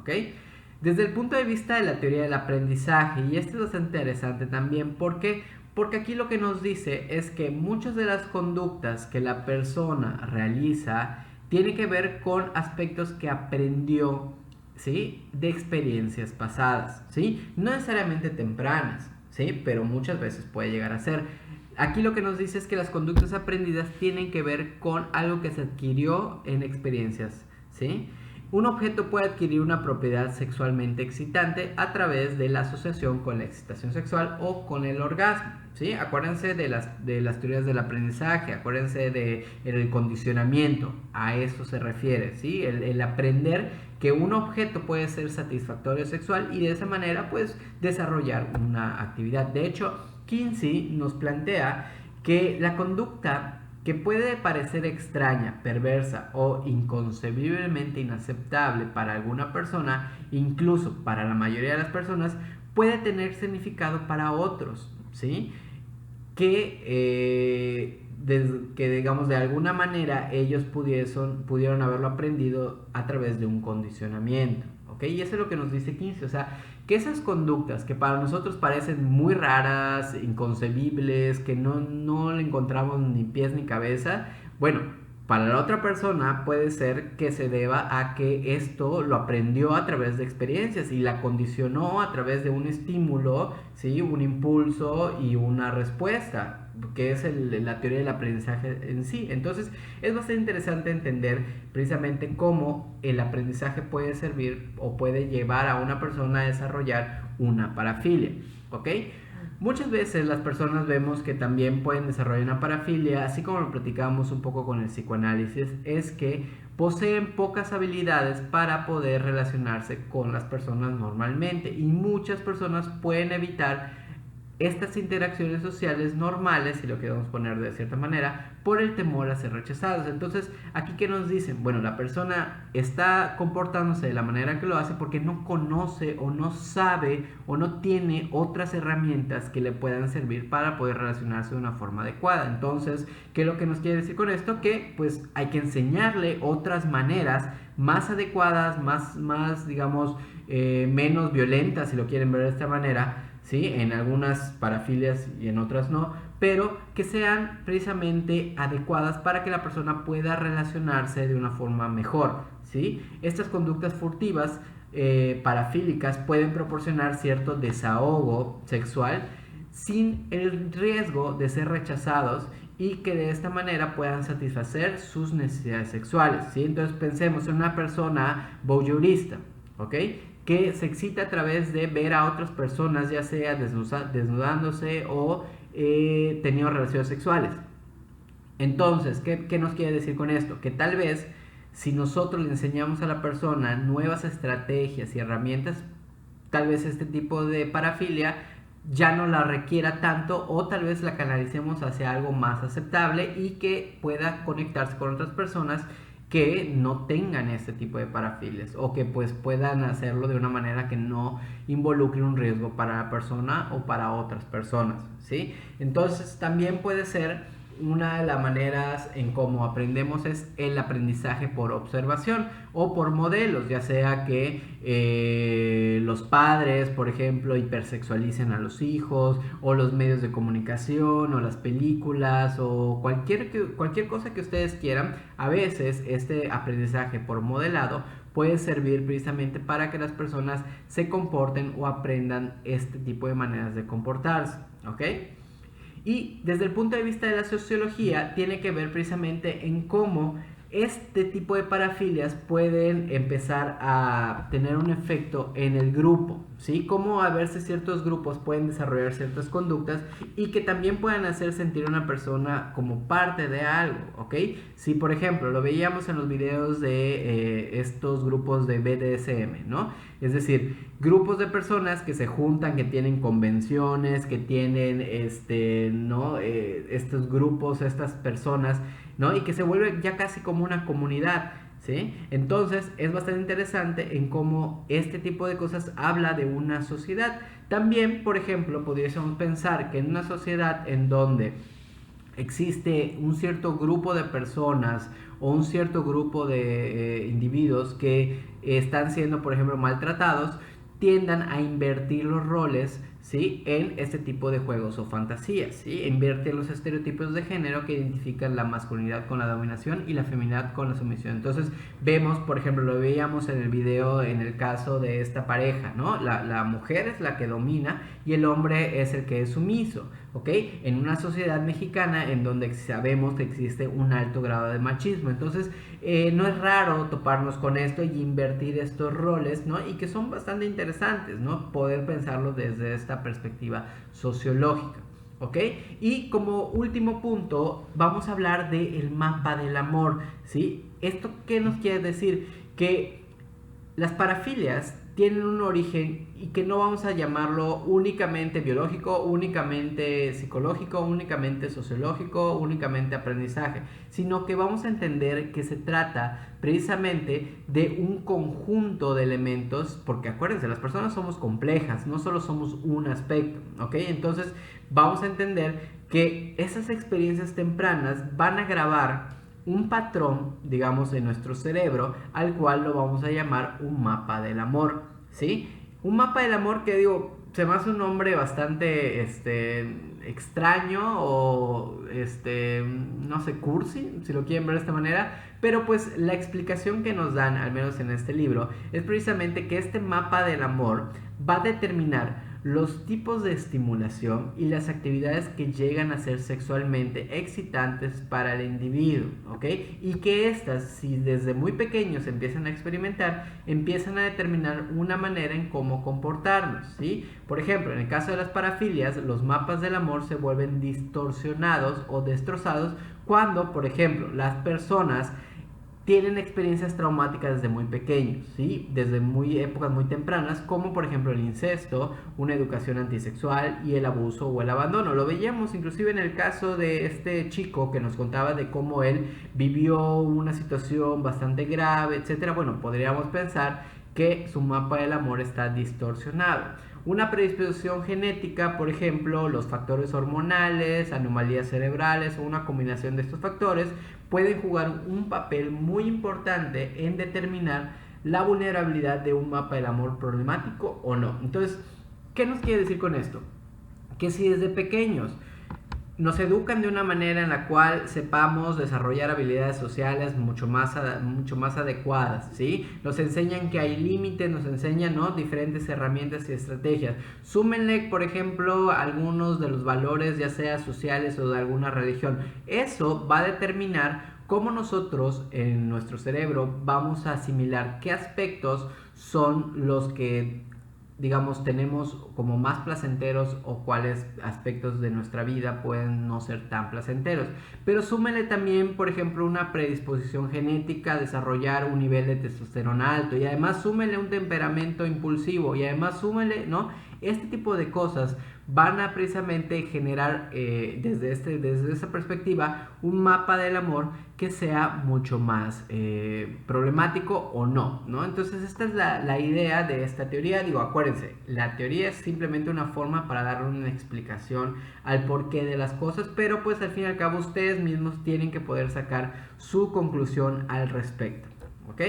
¿ok? Desde el punto de vista de la teoría del aprendizaje, y esto es bastante interesante también, porque aquí lo que nos dice es que muchas de las conductas que la persona realiza tiene que ver con aspectos que aprendió, ¿sí? De experiencias pasadas, ¿sí? No necesariamente tempranas, ¿sí? Pero muchas veces puede llegar a ser. Aquí lo que nos dice es que las conductas aprendidas tienen que ver con algo que se adquirió en experiencias, ¿sí? Un objeto puede adquirir una propiedad sexualmente excitante a través de la asociación con la excitación sexual o con el orgasmo, ¿sí? Acuérdense de las teorías del aprendizaje, acuérdense del condicionamiento, a eso se refiere, ¿sí? El aprender que un objeto puede ser satisfactorio sexual y de esa manera pues desarrollar una actividad. De hecho, Kinsey nos plantea que la conducta que puede parecer extraña, perversa o inconcebiblemente inaceptable para alguna persona, incluso para la mayoría de las personas, puede tener significado para otros, ¿sí? Que digamos de alguna manera ellos pudieron haberlo aprendido a través de un condicionamiento, ¿ok? Y eso es lo que nos dice Kinsey, o sea, que esas conductas que para nosotros parecen muy raras, inconcebibles, que no le encontramos ni pies ni cabeza, bueno, para la otra persona puede ser que se deba a que esto lo aprendió a través de experiencias y la condicionó a través de un estímulo, ¿sí? Un impulso y una respuesta, que es la teoría del aprendizaje en sí. Entonces es bastante interesante entender precisamente cómo el aprendizaje puede servir o puede llevar a una persona a desarrollar una parafilia, ¿ok? Muchas veces las personas vemos que también pueden desarrollar una parafilia, así como lo platicamos un poco con el psicoanálisis, es que poseen pocas habilidades para poder relacionarse con las personas normalmente y muchas personas pueden evitar estas interacciones sociales normales, si lo queremos poner de cierta manera, por el temor a ser rechazados. Entonces, aquí que nos dicen, bueno, la persona está comportándose de la manera que lo hace porque no conoce o no sabe o no tiene otras herramientas que le puedan servir para poder relacionarse de una forma adecuada. Entonces, ¿qué es lo que nos quiere decir con esto? Que pues hay que enseñarle otras maneras más adecuadas, más digamos, menos violentas, si lo quieren ver de esta manera, ¿sí? En algunas parafilias y en otras no, pero que sean precisamente adecuadas para que la persona pueda relacionarse de una forma mejor, ¿sí? Estas conductas furtivas parafílicas pueden proporcionar cierto desahogo sexual sin el riesgo de ser rechazados y que de esta manera puedan satisfacer sus necesidades sexuales, ¿sí? Entonces pensemos en una persona voyeurista, ¿ok? Que se excita a través de ver a otras personas, ya sea desnudándose o teniendo relaciones sexuales. Entonces, ¿qué nos quiere decir con esto? Que tal vez si nosotros le enseñamos a la persona nuevas estrategias y herramientas, tal vez este tipo de parafilia ya no la requiera tanto o tal vez la canalicemos hacia algo más aceptable y que pueda conectarse con otras personas que no tengan este tipo de parafilias o que pues puedan hacerlo de una manera que no involucre un riesgo para la persona o para otras personas, ¿sí? Entonces también puede ser una de las maneras en cómo aprendemos es el aprendizaje por observación o por modelos, ya sea que los padres, por ejemplo, hipersexualicen a los hijos, o los medios de comunicación, o las películas, o cualquier cosa que ustedes quieran. A veces este aprendizaje por modelado puede servir precisamente para que las personas se comporten o aprendan este tipo de maneras de comportarse, ¿ok? Y desde el punto de vista de la sociología tiene que ver precisamente en cómo este tipo de parafilias pueden empezar a tener un efecto en el grupo, ¿sí? Cómo a veces ciertos grupos pueden desarrollar ciertas conductas y que también puedan hacer sentir a una persona como parte de algo, ¿ok? Si por ejemplo lo veíamos en los videos de estos grupos de BDSM, ¿no? Es decir, grupos de personas que se juntan, que tienen convenciones, que tienen ¿no? Estos grupos, estas personas, ¿no? Y que se vuelve ya casi como una comunidad, ¿sí? Entonces es bastante interesante en cómo este tipo de cosas habla de una sociedad. También, por ejemplo, podríamos pensar que en una sociedad en donde existe un cierto grupo de personas o un cierto grupo de individuos que están siendo, por ejemplo, maltratados, tiendan a invertir los roles, ¿sí?, en este tipo de juegos o fantasías, ¿sí? Invierte los estereotipos de género que identifican la masculinidad con la dominación y la feminidad con la sumisión. Entonces vemos, por ejemplo, lo veíamos en el video en el caso de esta pareja, ¿no? La mujer es la que domina y el hombre es el que es sumiso, ¿ok? En una sociedad mexicana en donde sabemos que existe un alto grado de machismo. Entonces no es raro toparnos con esto y invertir estos roles, ¿no? Y que son bastante interesantes, ¿no? Poder pensarlo desde esta perspectiva sociológica, ¿ok? Y como último punto, vamos a hablar del mapa del amor, ¿sí? ¿Esto qué nos quiere decir? Que las parafilias tienen un origen y que no vamos a llamarlo únicamente biológico, únicamente psicológico, únicamente sociológico, únicamente aprendizaje, sino que vamos a entender que se trata precisamente de un conjunto de elementos, porque acuérdense, las personas somos complejas, no solo somos un aspecto, ¿ok? Entonces vamos a entender que esas experiencias tempranas van a grabar un patrón, digamos, en nuestro cerebro, al cual lo vamos a llamar un mapa del amor, ¿sí? Un mapa del amor que, digo, se me hace un nombre bastante extraño o no sé, cursi, si lo quieren ver de esta manera, pero pues la explicación que nos dan, al menos en este libro, es precisamente que este mapa del amor va a determinar los tipos de estimulación y las actividades que llegan a ser sexualmente excitantes para el individuo, ¿ok? Y que estas, si desde muy pequeños empiezan a experimentar, empiezan a determinar una manera en cómo comportarnos, ¿sí? Por ejemplo, en el caso de las parafilias, los mapas del amor se vuelven distorsionados o destrozados cuando, por ejemplo, las personas tienen experiencias traumáticas desde muy pequeños, ¿sí? Desde épocas muy tempranas, como por ejemplo el incesto, una educación antisexual y el abuso o el abandono. Lo veíamos inclusive en el caso de este chico que nos contaba de cómo él vivió una situación bastante grave, etcétera. Bueno, podríamos pensar que su mapa del amor está distorsionado. Una predisposición genética, por ejemplo, los factores hormonales, anomalías cerebrales o una combinación de estos factores pueden jugar un papel muy importante en determinar la vulnerabilidad de un mapa del amor problemático o no. Entonces, ¿qué nos quiere decir con esto? Que si desde pequeños nos educan de una manera en la cual sepamos desarrollar habilidades sociales mucho más adecuadas, ¿sí? Nos enseñan que hay límites, nos enseñan, ¿no?, diferentes herramientas y estrategias. Súmenle, por ejemplo, algunos de los valores, ya sea sociales o de alguna religión. Eso va a determinar cómo nosotros en nuestro cerebro vamos a asimilar qué aspectos son los que, digamos, tenemos como más placenteros o cuáles aspectos de nuestra vida pueden no ser tan placenteros. Pero súmele también, por ejemplo, una predisposición genética a desarrollar un nivel de testosterona alto, y además súmele un temperamento impulsivo, y además súmele, ¿no? Este tipo de cosas van a precisamente generar desde esa perspectiva un mapa del amor que sea mucho más problemático o no, ¿no? Entonces esta es la idea de esta teoría. Digo, acuérdense, la teoría es simplemente una forma para darle una explicación al porqué de las cosas, pero pues al fin y al cabo ustedes mismos tienen que poder sacar su conclusión al respecto, ¿ok?